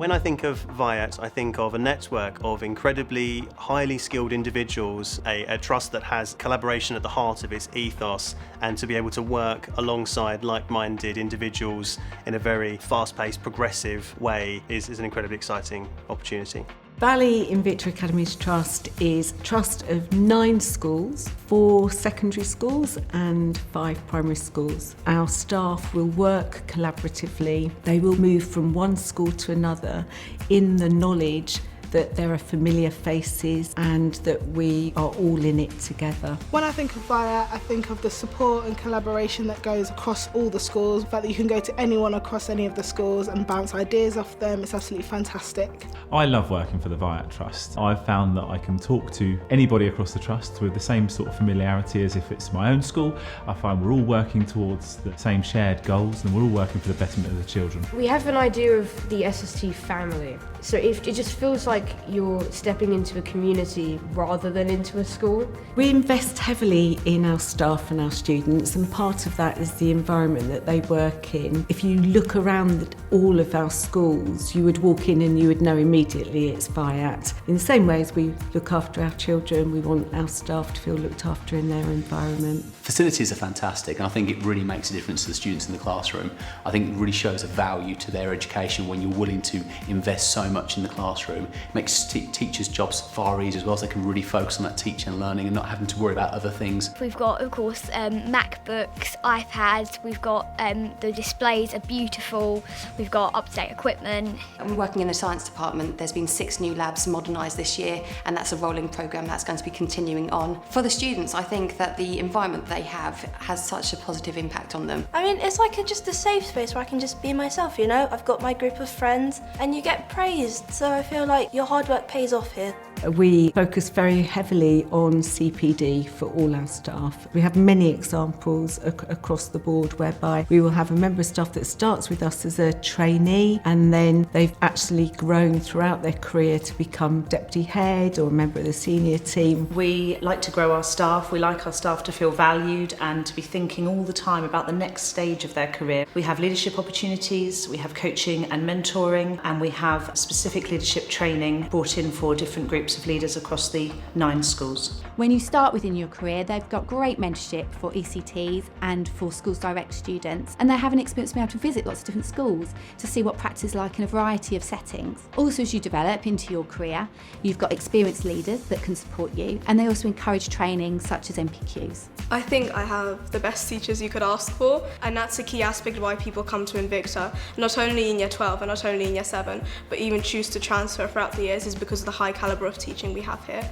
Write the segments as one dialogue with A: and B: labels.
A: When I think of VIAT, I think of a network of incredibly highly skilled individuals, a trust that has collaboration at the heart of its ethos, and to be able to work alongside like-minded individuals in a very fast-paced, progressive way is an incredibly exciting opportunity.
B: Valley Invicta Academies Trust is a trust of 9 schools, 4 secondary schools and 5 primary schools. Our staff will work collaboratively. They will move from one school to another in the knowledge that there are familiar faces and that we are all in it together.
C: When I think of VIAT, I think of the support and collaboration that goes across all the schools, the fact that you can go to anyone across any of the schools and bounce ideas off them. It's absolutely fantastic.
D: I love working for the VIAT Trust. I've found that I can talk to anybody across the trust with the same sort of familiarity as if it's my own school. I find we're all working towards the same shared goals and we're all working for the betterment of the children.
E: We have an idea of the SST family, so it just feels like you're stepping into a community rather than into a school.
B: We invest heavily in our staff and our students, and part of that is the environment that they work in. If you look around all of our schools, you would walk in and you would know immediately it's VIAT. In the same way as we look after our children, we want our staff to feel looked after in their environment.
F: Facilities are fantastic, and I think it really makes a difference to the students in the classroom. I think it really shows a value to their education when you're willing to invest so much in the classroom. It makes teachers' jobs far easier as well, so they can really focus on that teaching and learning and not having to worry about other things.
G: We've got, of course, MacBooks, iPads, we've got the displays are beautiful, we've got up-to-date equipment.
H: I'm working in the science department. There's been 6 new labs modernised this year, and that's a rolling programme that's going to be continuing on. For the students, I think that the environment they have has such a positive impact on them.
I: I mean, it's like just a safe space where I can just be myself, you know? I've got my group of friends and you get praised, so I feel like your hard work pays off here.
B: We focus very heavily on CPD for all our staff. We have many examples across the board whereby we will have a member of staff that starts with us as a trainee and then they've actually grown throughout their career to become deputy head or a member of the senior team.
J: We like to grow our staff. We like our staff to feel valued and to be thinking all the time about the next stage of their career. We have leadership opportunities, we have coaching and mentoring, and we have specific leadership training brought in for different groups of leaders across the 9 schools.
K: When you start within your career, they've got great mentorship for ECTs and for schools direct students, and they have an experience to be able to visit lots of different schools to see what practice is like in a variety of settings. Also, as you develop into your career, you've got experienced leaders that can support you, and they also encourage training such as MPQs.
L: I think I have the best teachers you could ask for, and that's a key aspect of why people come to Invicta, not only in year 12 and not only in year 7, but even choose to transfer throughout the years is because of the high calibre of teaching we have here.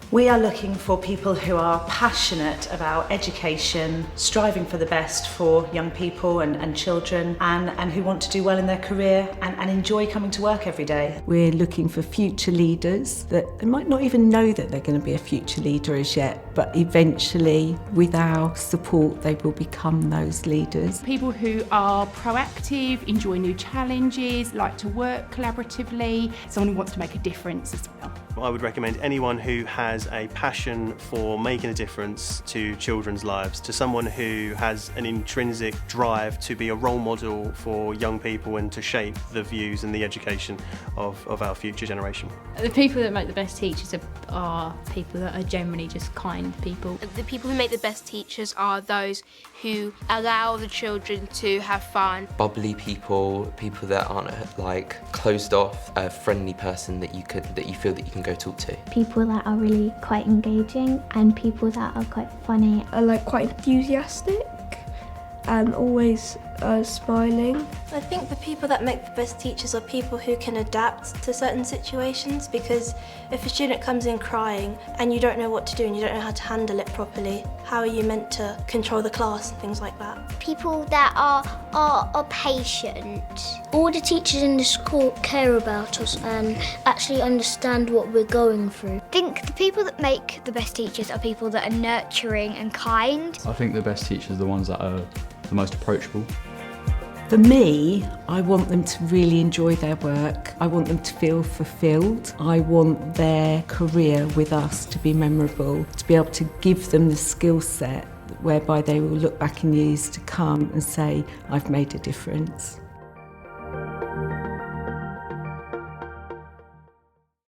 J: We are looking for people who are passionate about education, striving for the best for young people and children, and who want to do well in their career and enjoy coming to work every day.
B: We're looking for future leaders that they might not even know that they're going to be a future leader as yet, but eventually, with our support, they will become those leaders.
M: People who are proactive, enjoy new challenges, like to work collaboratively, someone who wants to make a difference as well.
A: I would recommend anyone who has a passion for making a difference to children's lives, to someone who has an intrinsic drive to be a role model for young people and to shape the views and the education of our future generation.
N: The people that make the best teachers are people that are generally just kind people.
O: The people who make the best teachers are those who allow the children to have fun.
P: Bubbly people, people that aren't like closed off, a friendly person that you feel that you can go talk to.
Q: People that are really quite engaging and people that are quite funny.
R: Are like quite enthusiastic and always smiling.
I: I think the people that make the best teachers are people who can adapt to certain situations, because if a student comes in crying and you don't know what to do and you don't know how to handle it properly, how are you meant to control the class and things like that?
G: People that are patient.
Q: All the teachers in the school care about us and actually understand what we're going through.
G: I think the people that make the best teachers are people that are nurturing and kind.
S: I think the best teachers are the ones that are the most approachable.
B: For me, I want them to really enjoy their work. I want them to feel fulfilled. I want their career with us to be memorable, to be able to give them the skill set whereby they will look back in years to come and say, I've made a difference.